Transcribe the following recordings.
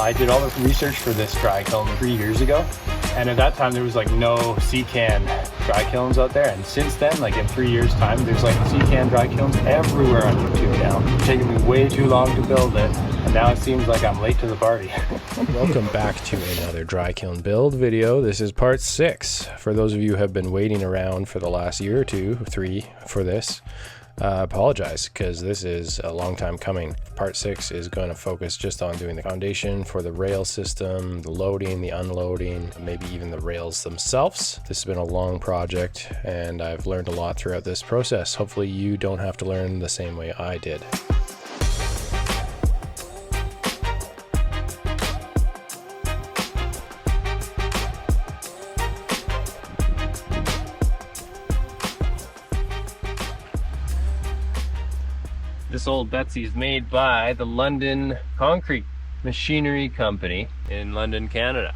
I did all the research for this dry kiln 3 years ago, and at that time there was like no Secan dry kilns out there, and since then, like in 3 years time, there's like Secan dry kilns everywhere on YouTube now. It's taken me way too long to build it, and now it seems like I'm late to the party. Welcome back to another dry kiln build video. This is part 6. For those of you who have been waiting around for the last year or 2, 3 for this, apologize, because this is a long time coming. Part 6 is going to focus just on doing the foundation for the rail system, the loading, the unloading, maybe even the rails themselves. This has been a long project, and I've learned a lot throughout this process. Hopefully you don't have to learn the same way I did. This old Betsy's made by the London Concrete Machinery Company in London, Canada.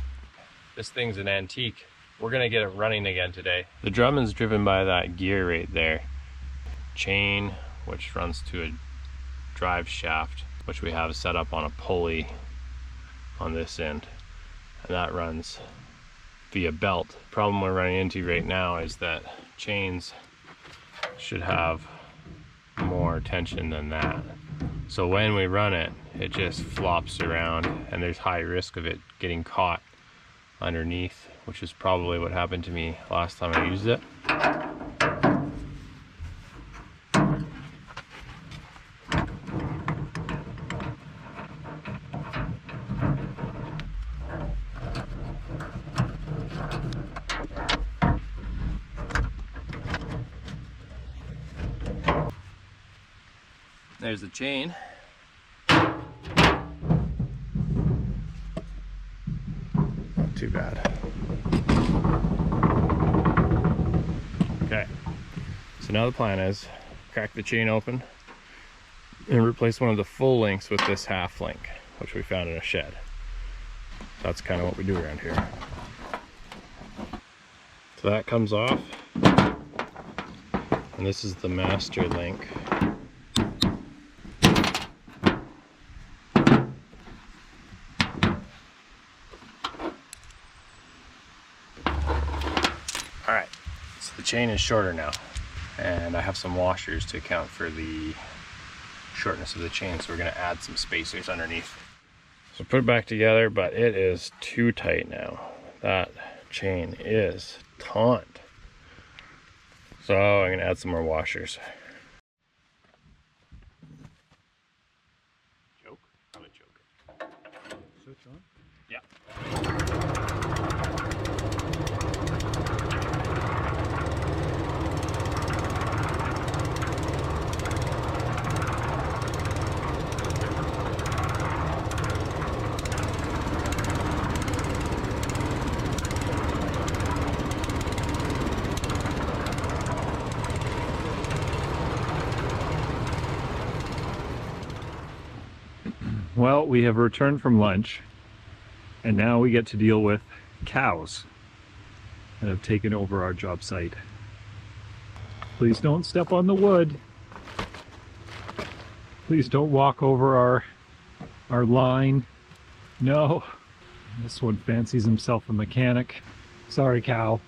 This thing's an antique. We're gonna get it running again today. The drum is driven by that gear right there. Chain, which runs to a drive shaft, which we have set up on a pulley on this end. And that runs via belt. The problem we're running into right now is that chains should have more tension than that, so when we run it, it just flops around, and there's high risk of it getting caught underneath, which is probably what happened to me last time I used it. There's the chain. Not too bad. Okay, so now the plan is crack the chain open and replace one of the full links with this half link, which we found in a shed. That's kind of what we do around here. So that comes off, and this is the master link. Alright, so the chain is shorter now, and I have some washers to account for the shortness of the chain, so we're going to add some spacers underneath. So put it back together, but it is too tight now. That chain is taut. So I'm going to add some more washers. Choke? I'm going to choke it. Switch on? Yeah. Well, we have returned from lunch, and now we get to deal with cows that have taken over our job site. Please don't step on the wood. Please don't walk over our line. No. This one fancies himself a mechanic. Sorry, cow.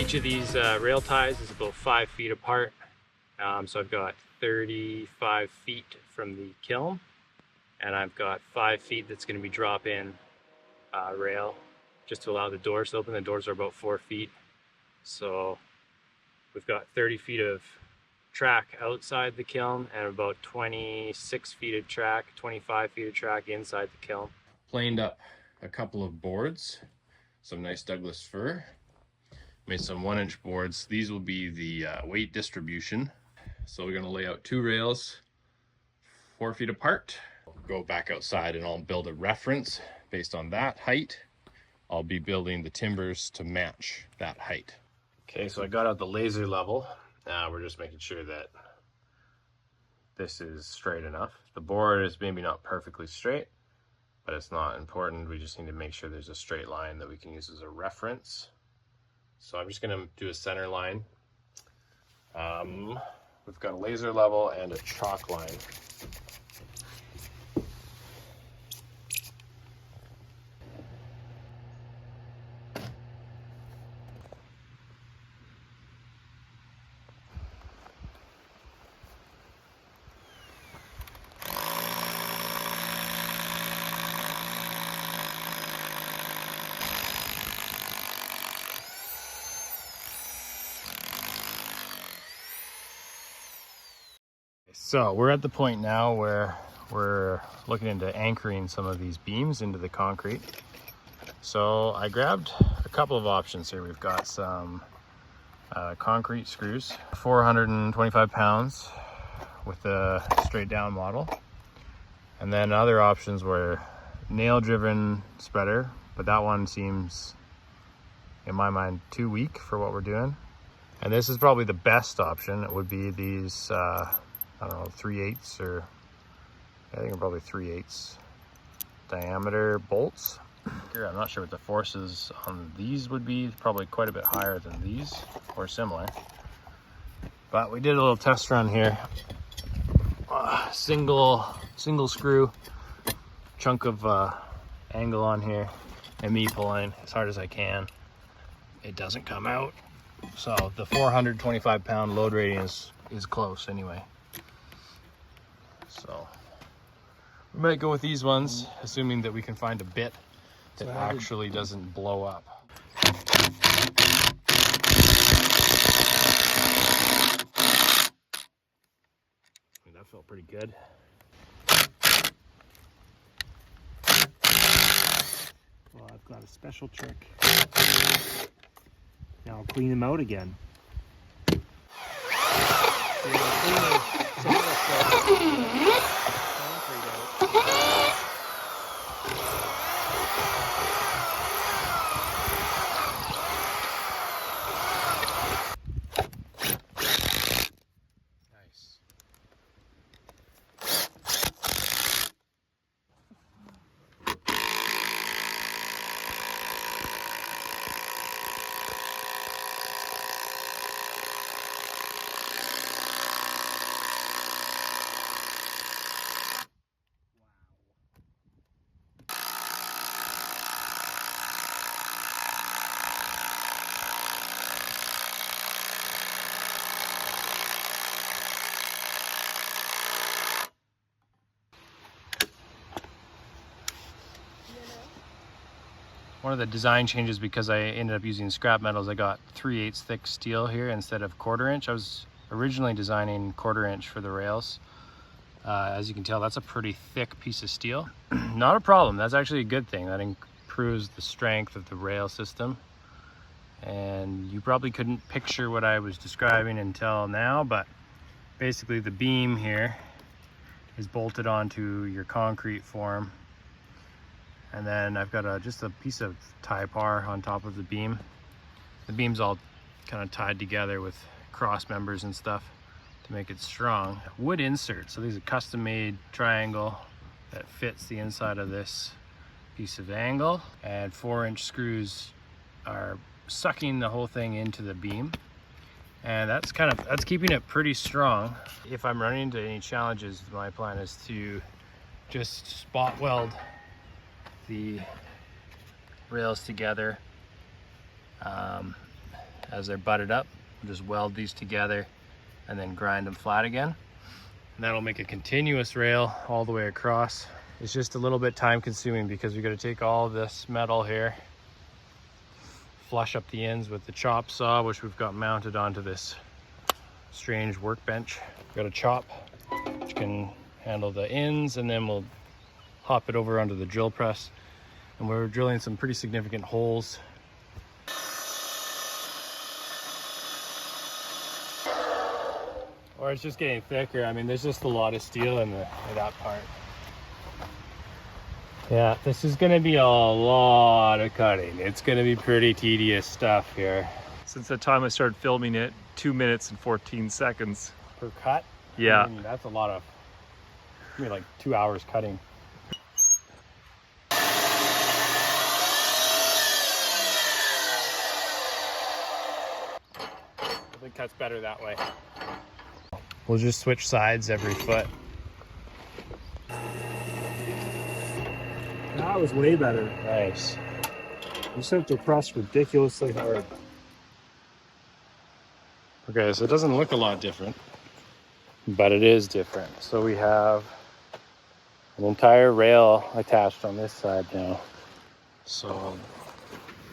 Each of these rail ties is about 5 feet apart. So I've got 35 feet from the kiln, and I've got 5 feet that's going to be drop-in rail just to allow the doors to open. The doors are about 4 feet. So we've got 30 feet of track outside the kiln and about 26 feet of track, 25 feet of track inside the kiln. Planed up a couple of boards, some nice Douglas fir. Made some 1-inch boards. These will be the weight distribution. So we're going to lay out 2 rails 4 feet apart. Go back outside and I'll build a reference based on that height. I'll be building the timbers to match that height. Okay, so I got out the laser level. We're just making sure that this is straight enough. The board is maybe not perfectly straight, but it's not important. We just need to make sure there's a straight line that we can use as a reference. So I'm just going to do a center line. We've got a laser level and a chalk line. So we're at the point now where we're looking into anchoring some of these beams into the concrete. So I grabbed a couple of options here. We've got some concrete screws, 425 pounds with a straight down model. And then other options were nail driven spreader, but that one seems, in my mind, too weak for what we're doing. And this is probably the best option. It would be these, I don't know, 3/8 or I think they're probably 3/8 diameter bolts. Here, I'm not sure what the forces on these would be. Probably quite a bit higher than these or similar. But we did a little test run here. Single screw, chunk of angle on here, and me pulling as hard as I can. It doesn't come out. So the 425 pound load rating is close anyway. So we might go with these ones, assuming that we can find a bit that actually doesn't blow up. That felt pretty good. Well, I've got a special trick. Now I'll clean them out again. One of the design changes, because I ended up using scrap metals, I got 3/8 thick steel here instead of 1/4 inch. I was originally designing 1/4 inch for the rails. As you can tell, that's a pretty thick piece of steel. Not a problem, that's actually a good thing. That improves the strength of the rail system. And you probably couldn't picture what I was describing until now, but basically the beam here is bolted onto your concrete form. And then I've got just a piece of tie bar on top of the beam. The beam's all kind of tied together with cross members and stuff to make it strong. Wood insert, so these are custom made triangle that fits the inside of this piece of angle. And 4-inch screws are sucking the whole thing into the beam. And that's keeping it pretty strong. If I'm running into any challenges, my plan is to just spot weld the rails together, as they're butted up. We'll just weld these together and then grind them flat again. And that'll make a continuous rail all the way across. It's just a little bit time consuming because we got to take all this metal here, flush up the ends with the chop saw, which we've got mounted onto this strange workbench. We've got a chop which can handle the ends, and then we'll hop it over onto the drill press. And we're drilling some pretty significant holes. Or it's just getting thicker. I mean, there's just a lot of steel in that part. Yeah, this is gonna be a lot of cutting. It's gonna be pretty tedious stuff here. Since the time I started filming it, 2 minutes and 14 seconds. Per cut? Yeah. I mean, that's a lot of, I mean, like 2 hours cutting. I think cuts better that way. We'll just switch sides every foot. That was way better. Nice. You just have to press ridiculously hard. Okay, so it doesn't look a lot different, but it is different. So we have an entire rail attached on this side now. So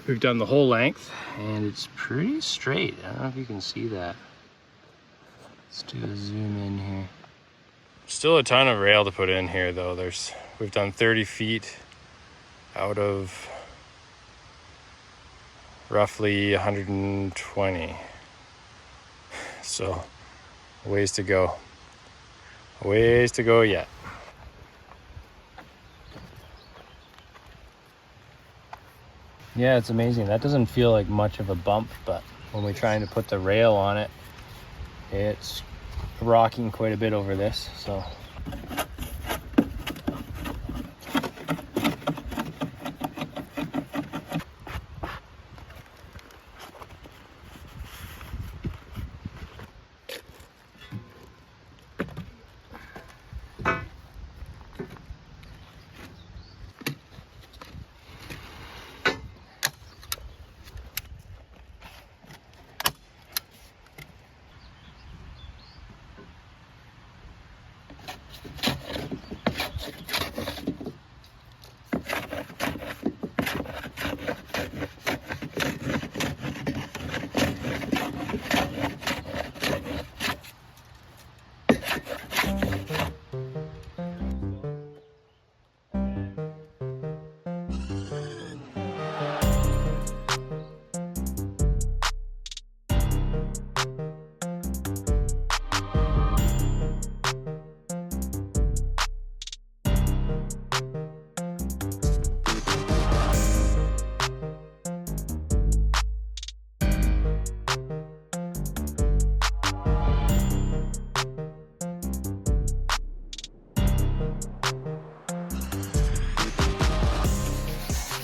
we've done the whole length and it's pretty straight. I don't know if you can see that. Let's do a zoom in here. Still a ton of rail to put in here though. We've done 30 feet out of roughly 120. So ways to go. Ways to go yet. Yeah, it's amazing. That doesn't feel like much of a bump, but when we're trying to put the rail on it, it's rocking quite a bit over this, so.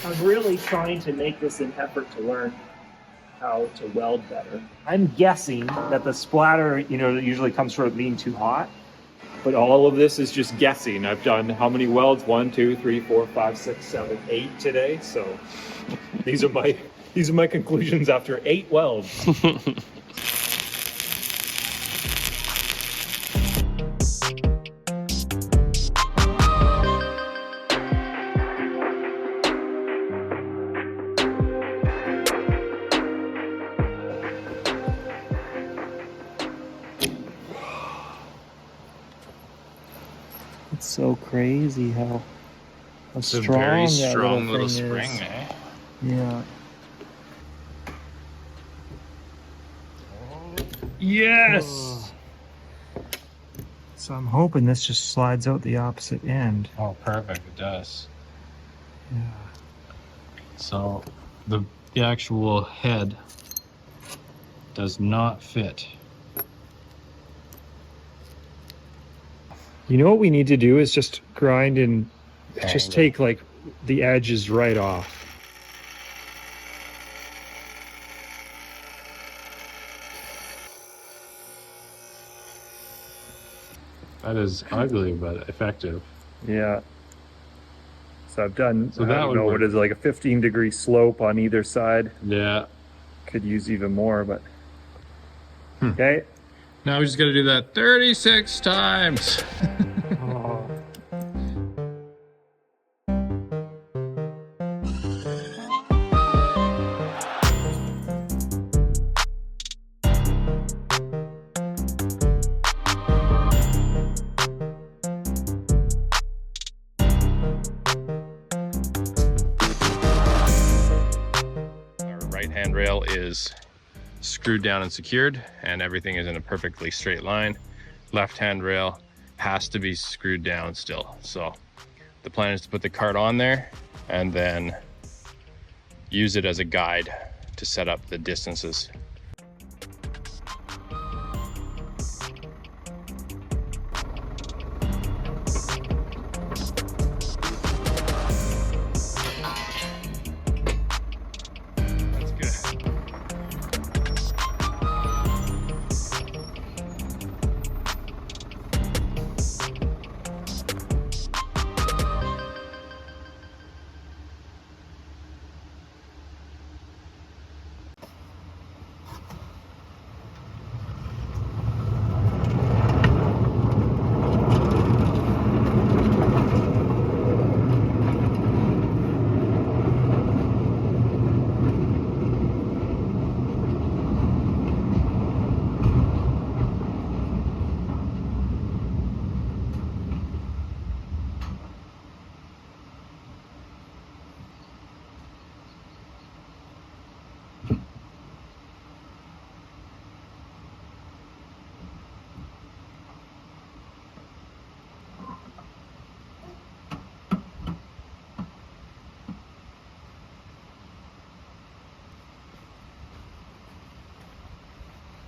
I'm really trying to make this an effort to learn how to weld better. I'm guessing that the splatter, usually comes from it being too hot. But all of this is just guessing. I've done how many welds? 1, 2, 3, 4, 5, 6, 7, 8 today. So these are my conclusions after 8 welds. It's so crazy how It's strong a very that strong little thing spring, is. eh? Yeah. Yes! So I'm hoping this just slides out the opposite end. Oh, perfect, it does. Yeah. So the actual head does not fit. You know what we need to do is just grind and just Angle. take like the edges right off. That is ugly but effective. Yeah. So I've done, So I that don't would know work. what is like a 15-degree slope on either side. Yeah. Could use even more, but okay. Now we just got to do that 36 times. Handrail is screwed down and secured, and everything is in a perfectly straight line. Left handrail has to be screwed down still. So the plan is to put the cart on there and then use it as a guide to set up the distances